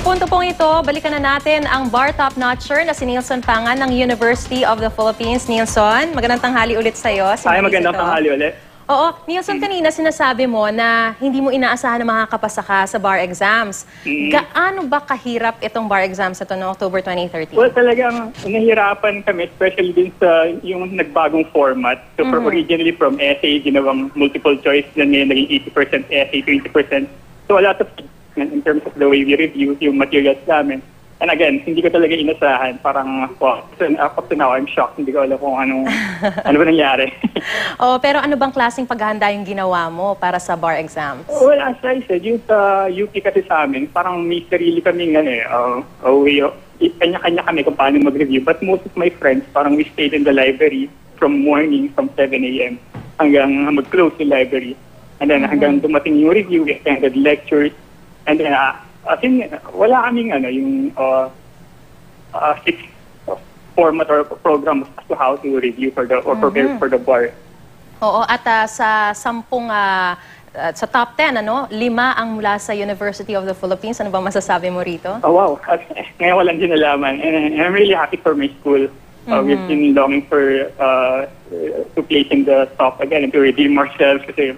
punto pong ito, balikan na natin ang bar top-notcher na si Nilson Pangan ng University of the Philippines. Nilson, magandang tanghali ulit sa iyo. Ay, magandang tanghali ulit. Oo, Nilson, kanina sinasabi mo na hindi mo inaasahan na makakapasa ka sa bar exams. Gaano ba kahirap itong bar exams ito noong October 2013? Well, talagang nahihirapan kami, especially din sa yung nagbagong format. So, originally from essay, ginawang multiple choice, then ngayon naging 80% essay, 20%. So, a lot of in terms of the way we review yung materials namin. And again, hindi ko talaga inasahan. Parang, up to now, I'm shocked. Hindi ko alam kung ano ba nangyari. Oh, pero ano bang klaseng paghahanda yung ginawa mo para sa bar exams? Well, as I said, yung sa UP kasi sa amin, parang may sarili kaming kanya-kanya kami kung paano mag-review. But most of my friends, parang we stayed in the library from morning, from 7 a.m. hanggang mag-close the library. And then hanggang dumating yung review, we attended lectures. And then, wala kaming yung fixed format or program as to how to review for the or prepare for the bar. Oo, at sa 10 sa top 10, 5 ang mula sa University of the Philippines. Ano bang masasabi mo rito? Oh, wow. Ngayon ko lang din nalaman. And I'm really happy for my school. We've been longing for to place in the top again and to redeem ourselves kasi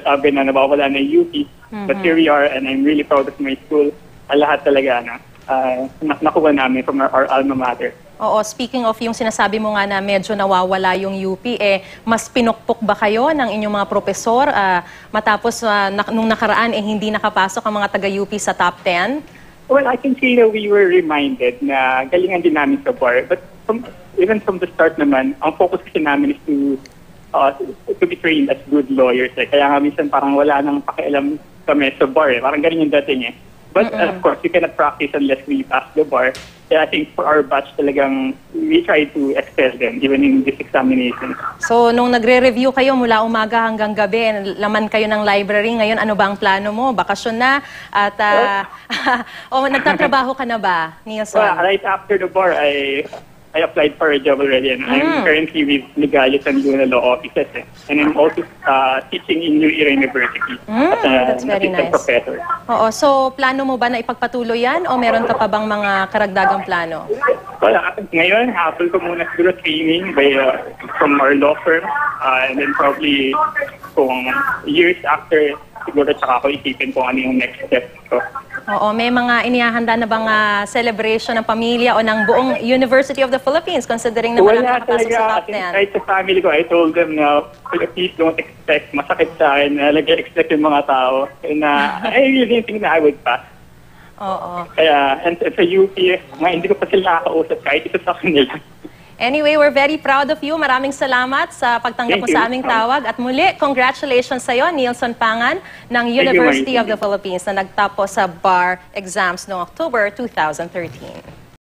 sabi na nawawala na yung UP. But here we are and I'm really proud of my school. Lahat talaga nakuha namin from our alma mater. Oo, speaking of yung sinasabi mo nga na medyo nawawala yung UP, mas pinukpok ba kayo ng inyong mga profesor matapos nung nakaraan hindi nakapasok ang mga taga-UP sa top 10? Well, I can say that we were reminded na galingan din namin sa bar. But even from the start naman, ang focus kasi namin is to be trained as good lawyers. Kaya nga minsan parang wala nang pakialam kami sa bar. Parang ganun yung dating . But of course, you cannot practice unless we pass the bar. Kaya I think for our batch talagang we try to excel them even in this examination. So, nung nagre-review kayo mula umaga hanggang gabi, laman kayo ng library, ngayon ano ba ang plano mo? Bakasyon na? At nagtatrabaho ka na ba, Nilson? Well, right after the bar, I applied for a job already and I'm currently with Legales and Luna Law Offices. And I'm also teaching in New Era University as that's an very assistant nice. professor. Oo, so plano mo ba na ipagpatuloy yan o meron ka pa bang mga karagdagang plano? Well, ngayon, habol ko muna siguro training from our law firm. And then probably kung years after, siguro tsaka ako isipin kung ano yung next step ko. Oo, may mga inihahanda na bang celebration ng pamilya o ng buong University of the Philippines considering na walang nakapasok sa top 10? Kahit sa family ko, I told them na please don't expect masakit sa akin na nag-expect yung mga tao. And I really didn't think na I would pass. Oo. Kaya, and sa UP, hindi ko pa sila nakakausap kahit isa sa kanila. Anyway, we're very proud of you. Maraming salamat sa pagtanggap mo sa aming tawag. At muli, congratulations sa iyo, Nilson Pangan ng University of the Philippines na nagtapos sa bar exams noong October 2013.